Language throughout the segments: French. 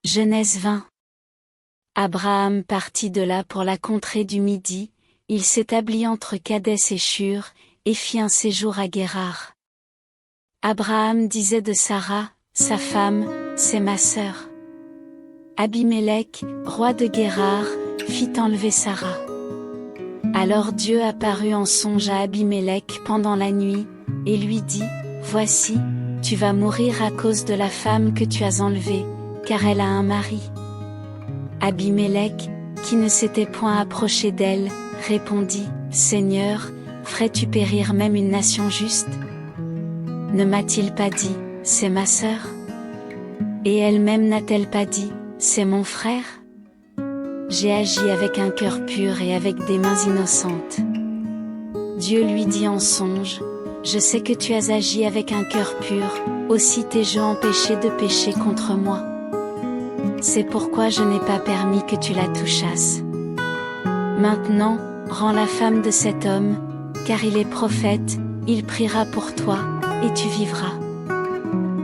Genèse 20. Abraham partit de là pour la contrée du Midi, il s'établit entre Kadès et Shur, et fit un séjour à Guérar. Abraham disait de Sarah, sa femme, c'est ma sœur. Abimélec, roi de Guérar, fit enlever Sarah. Alors Dieu apparut en songe à Abimélec pendant la nuit, et lui dit, voici, tu vas mourir à cause de la femme que tu as enlevée, car elle a un mari. Abimélec, qui ne s'était point approché d'elle, répondit, Seigneur, ferais-tu périr même une nation juste? Ne m'a-t-il pas dit, c'est ma sœur? Et elle-même n'a-t-elle pas dit, c'est mon frère? J'ai agi avec un cœur pur et avec des mains innocentes. Dieu lui dit en songe, je sais que tu as agi avec un cœur pur, aussi t'ai-je empêché de pécher contre moi. C'est pourquoi je n'ai pas permis que tu la touchasses. Maintenant, rends la femme de cet homme, car il est prophète, il priera pour toi, et tu vivras.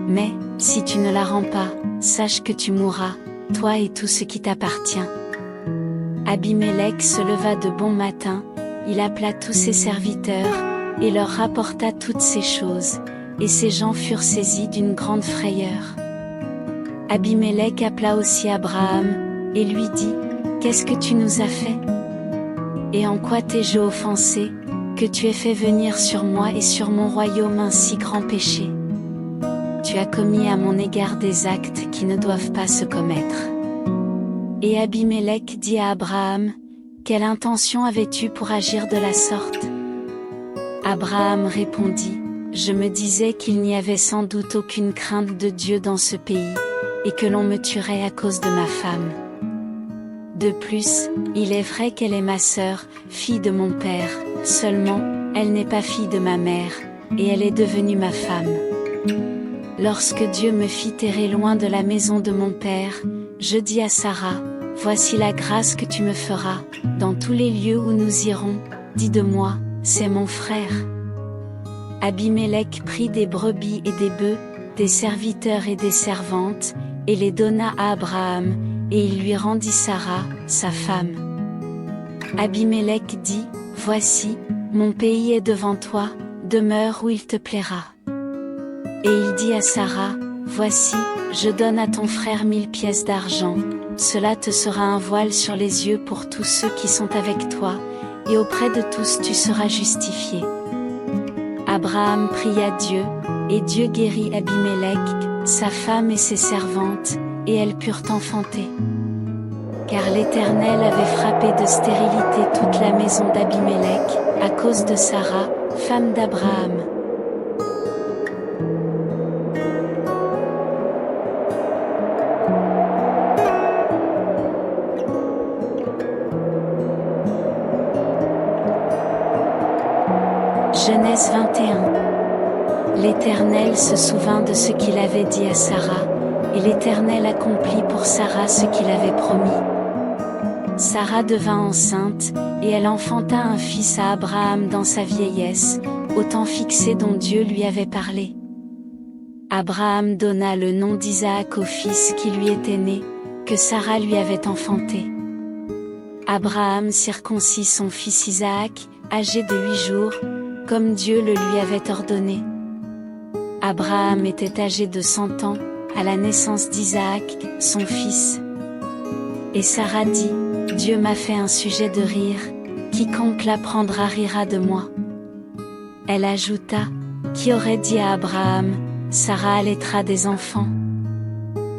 Mais, si tu ne la rends pas, sache que tu mourras, toi et tout ce qui t'appartient. Abimélec se leva de bon matin, il appela tous ses serviteurs, et leur rapporta toutes ces choses, et ces gens furent saisis d'une grande frayeur. Abimélec appela aussi Abraham, et lui dit, qu'est-ce que tu nous as fait? Et en quoi t'ai-je offensé, que tu aies fait venir sur moi et sur mon royaume un si grand péché? Tu as commis à mon égard des actes qui ne doivent pas se commettre. Et Abimélec dit à Abraham, quelle intention avais-tu pour agir de la sorte? Abraham répondit, je me disais qu'il n'y avait sans doute aucune crainte de Dieu dans ce pays, et que l'on me tuerait à cause de ma femme. De plus, il est vrai qu'elle est ma sœur, fille de mon père, seulement, elle n'est pas fille de ma mère, et elle est devenue ma femme. Lorsque Dieu me fit errer loin de la maison de mon père, je dis à Sarah, voici la grâce que tu me feras, dans tous les lieux où nous irons, dis de moi, c'est mon frère. Abimélec prit des brebis et des bœufs, des serviteurs et des servantes, et les donna à Abraham, et il lui rendit Sarah, sa femme. Abimélec dit, voici, mon pays est devant toi, demeure où il te plaira. Et il dit à Sarah, voici, je donne à ton frère 1000 pièces d'argent, cela te sera un voile sur les yeux pour tous ceux qui sont avec toi, et auprès de tous tu seras justifié. Abraham pria Dieu, et Dieu guérit Abimélec, sa femme et ses servantes, et elles purent enfanter. Car l'Éternel avait frappé de stérilité toute la maison d'Abimélec, à cause de Sarah, femme d'Abraham. Genèse 21. L'Éternel se souvint de ce qu'il avait dit à Sarah, et l'Éternel accomplit pour Sarah ce qu'il avait promis. Sarah devint enceinte, et elle enfanta un fils à Abraham dans sa vieillesse, au temps fixé dont Dieu lui avait parlé. Abraham donna le nom d'Isaac au fils qui lui était né, que Sarah lui avait enfanté. Abraham circoncit son fils Isaac, âgé de 8 jours, comme Dieu le lui avait ordonné. Abraham était âgé de 100 ans, à la naissance d'Isaac, son fils. Et Sarah dit, Dieu m'a fait un sujet de rire, quiconque l'apprendra rira de moi. Elle ajouta, qui aurait dit à Abraham, Sarah allaitera des enfants.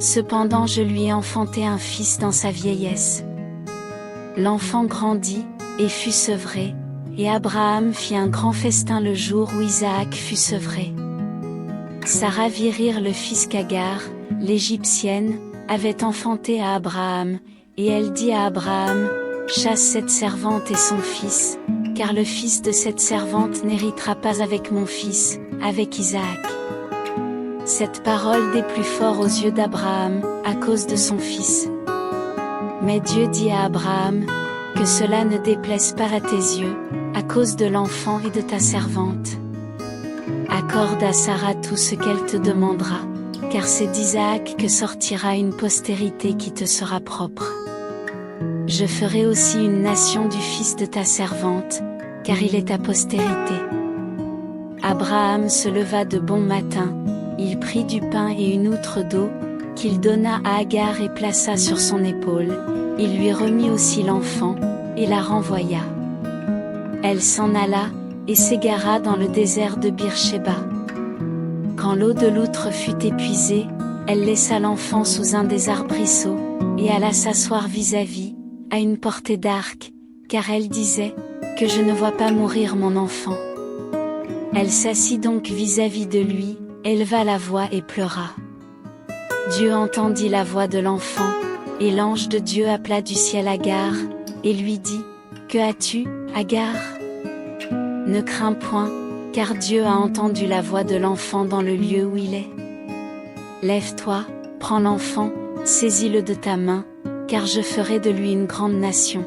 Cependant je lui ai enfanté un fils dans sa vieillesse. L'enfant grandit, et fut sevré, et Abraham fit un grand festin le jour où Isaac fut sevré. Sarah vit rire le fils qu'Agar, l'Égyptienne, avait enfanté à Abraham, et elle dit à Abraham, chasse cette servante et son fils, car le fils de cette servante n'héritera pas avec mon fils, avec Isaac. Cette parole déplut fort aux yeux d'Abraham, à cause de son fils. Mais Dieu dit à Abraham, que cela ne déplaise pas à tes yeux, à cause de l'enfant et de ta servante. Accorde à Sarah tout ce qu'elle te demandera, car c'est d'Isaac que sortira une postérité qui te sera propre. Je ferai aussi une nation du fils de ta servante, car il est ta postérité. » Abraham se leva de bon matin, il prit du pain et une outre d'eau, qu'il donna à Agar et plaça sur son épaule, il lui remit aussi l'enfant, et la renvoya. Elle s'en alla, et s'égara dans le désert de Beer-Shéba. Quand l'eau de l'outre fut épuisée, elle laissa l'enfant sous un des arbrisseaux, et alla s'asseoir vis-à-vis, à une portée d'arc, car elle disait, que je ne vois pas mourir mon enfant. Elle s'assit donc vis-à-vis de lui, éleva la voix et pleura. Dieu entendit la voix de l'enfant, et l'ange de Dieu appela du ciel Agar, et lui dit, « Que as-tu, Agar ? Ne crains point, car Dieu a entendu la voix de l'enfant dans le lieu où il est. Lève-toi, prends l'enfant, saisis-le de ta main, car je ferai de lui une grande nation. »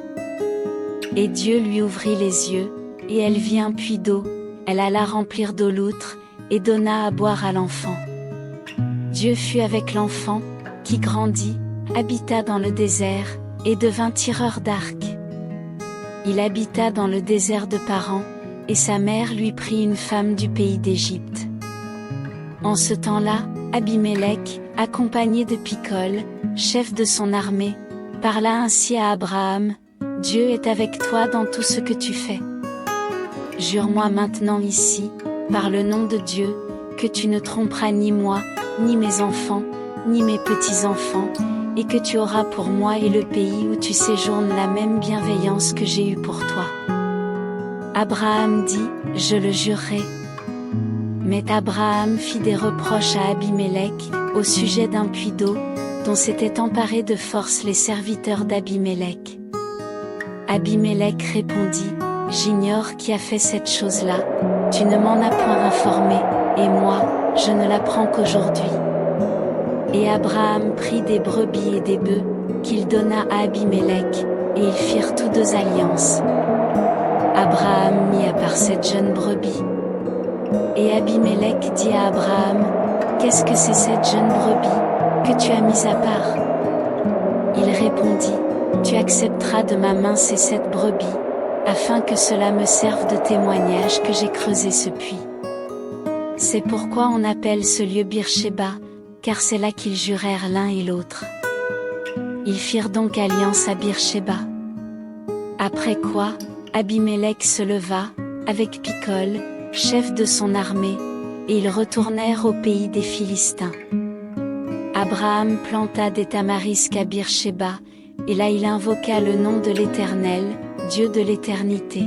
Et Dieu lui ouvrit les yeux, et elle vit un puits d'eau, elle alla remplir d'eau l'outre, et donna à boire à l'enfant. Dieu fut avec l'enfant, qui grandit, habita dans le désert, et devint tireur d'arc. Il habita dans le désert de Paran, et sa mère lui prit une femme du pays d'Égypte. En ce temps-là, Abimélec, accompagné de Picol, chef de son armée, parla ainsi à Abraham, « Dieu est avec toi dans tout ce que tu fais. Jure-moi maintenant ici, par le nom de Dieu, que tu ne tromperas ni moi, ni mes enfants, ni mes petits-enfants, et que tu auras pour moi et le pays où tu séjournes la même bienveillance que j'ai eue pour toi. » Abraham dit, « Je le jurerai. » Mais Abraham fit des reproches à Abimélec, au sujet d'un puits d'eau, dont s'étaient emparés de force les serviteurs d'Abimélec. Abimélec répondit, « J'ignore qui a fait cette chose-là, tu ne m'en as point informé, et moi, je ne l'apprends qu'aujourd'hui. » Et Abraham prit des brebis et des bœufs, qu'il donna à Abimélec, et ils firent tous deux alliance. Abraham mit à part cette jeune brebis. Et Abimélec dit à Abraham, « Qu'est-ce que c'est cette jeune brebis, que tu as mise à part ?» Il répondit, « Tu accepteras de ma main ces 7 brebis, afin que cela me serve de témoignage que j'ai creusé ce puits. » C'est pourquoi on appelle ce lieu Beer-Shéba, car c'est là qu'ils jurèrent l'un et l'autre. Ils firent donc alliance à Beer-Shéba. Après quoi, Abimélec se leva, avec Picol, chef de son armée, et ils retournèrent au pays des Philistins. Abraham planta des tamarisques à Beer-Shéba, et là il invoqua le nom de l'Éternel, Dieu de l'éternité.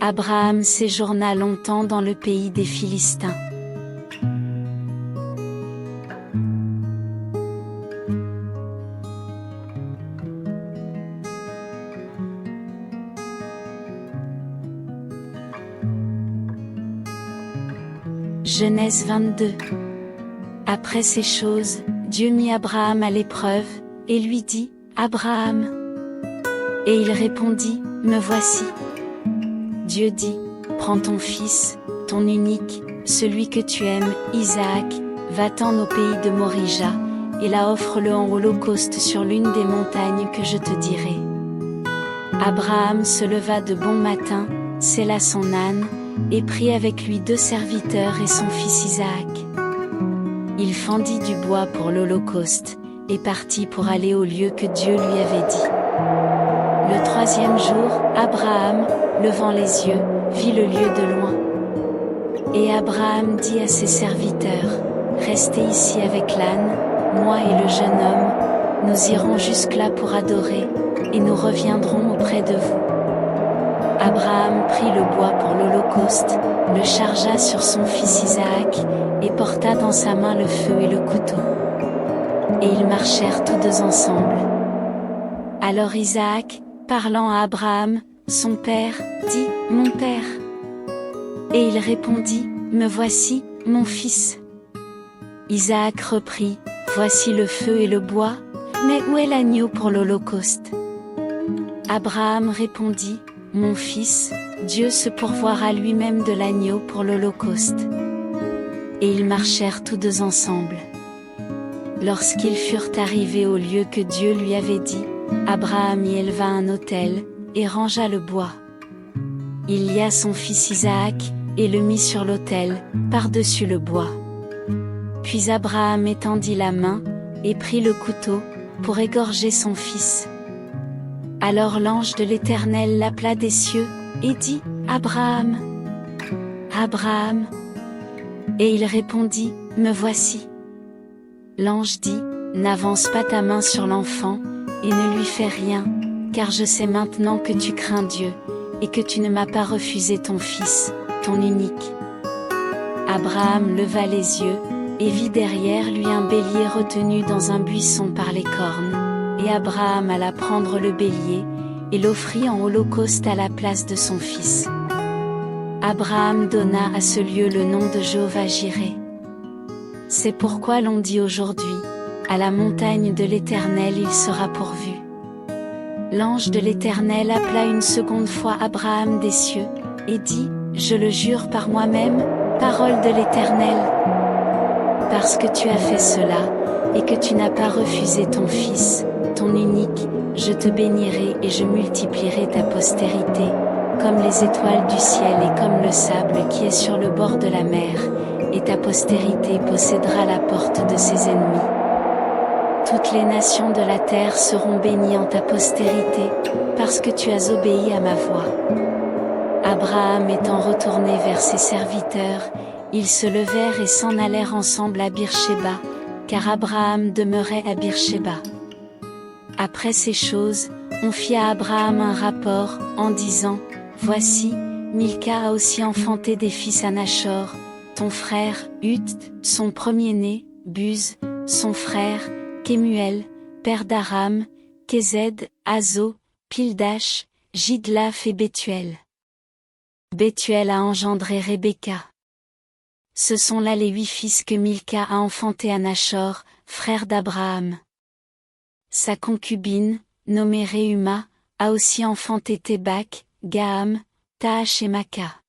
Abraham séjourna longtemps dans le pays des Philistins. Genèse 22. Après ces choses, Dieu mit Abraham à l'épreuve, et lui dit, « Abraham » Et il répondit, « Me voici. » Dieu dit, « Prends ton fils, ton unique, celui que tu aimes, Isaac, va-t'en au pays de Morija, et là offre-le en holocauste sur l'une des montagnes que je te dirai. » Abraham se leva de bon matin, sella son âne, et prit avec lui 2 serviteurs et son fils Isaac. Il fendit du bois pour l'holocauste, et partit pour aller au lieu que Dieu lui avait dit. Le 3e jour, Abraham, levant les yeux, vit le lieu de loin. Et Abraham dit à ses serviteurs, « Restez ici avec l'âne, moi et le jeune homme, nous irons jusque-là pour adorer, et nous reviendrons auprès de vous. » Abraham prit le bois pour l'holocauste, le chargea sur son fils Isaac, et porta dans sa main le feu et le couteau. Et ils marchèrent tous deux ensemble. Alors Isaac, parlant à Abraham, son père, dit, « Mon père. » Et il répondit, « Me voici, mon fils. » Isaac reprit, « Voici le feu et le bois, mais où est l'agneau pour l'holocauste ?» Abraham répondit, « Mon fils, Dieu se pourvoira lui-même de l'agneau pour l'holocauste. » Et ils marchèrent tous deux ensemble. Lorsqu'ils furent arrivés au lieu que Dieu lui avait dit, Abraham y éleva un autel, et rangea le bois. Il lia son fils Isaac, et le mit sur l'autel, par-dessus le bois. Puis Abraham étendit la main, et prit le couteau, pour égorger son fils. Alors l'ange de l'Éternel l'appela des cieux, et dit, Abraham, Abraham. Et il répondit, Me voici. L'ange dit, N'avance pas ta main sur l'enfant, et ne lui fais rien, car je sais maintenant que tu crains Dieu, et que tu ne m'as pas refusé ton fils, ton unique. Abraham leva les yeux, et vit derrière lui un bélier retenu dans un buisson par les cornes, et Abraham alla prendre le bélier, et l'offrit en holocauste à la place de son fils. Abraham donna à ce lieu le nom de Jéhovah-Jireh. C'est pourquoi l'on dit aujourd'hui, à la montagne de l'Éternel il sera pourvu. L'ange de l'Éternel appela une seconde fois Abraham des cieux, et dit, Je le jure par moi-même, parole de l'Éternel. Parce que tu as fait cela, et que tu n'as pas refusé ton fils, ton unique, je te bénirai et je multiplierai ta postérité, comme les étoiles du ciel et comme le sable qui est sur le bord de la mer, et ta postérité possédera la porte de ses ennemis. Toutes les nations de la terre seront bénies en ta postérité, parce que tu as obéi à ma voix. Abraham étant retourné vers ses serviteurs, ils se levèrent et s'en allèrent ensemble à Beer-Shéba, car Abraham demeurait à Beer-Shéba. Après ces choses, on fit à Abraham un rapport, en disant, Voici, Milca a aussi enfanté des fils à Nachor, ton frère, Uth, son premier-né, Buz, son frère, Kemuel, père d'Aram, Kézed, Azo, Pildash, Jidlaph et Bethuel. Bethuel a engendré Rebecca. Ce sont là les 8 fils que Milca a enfantés à Nachor, frère d'Abraham. Sa concubine, nommée Réuma, a aussi enfanté Tébak, Gaham, Taash et Maca.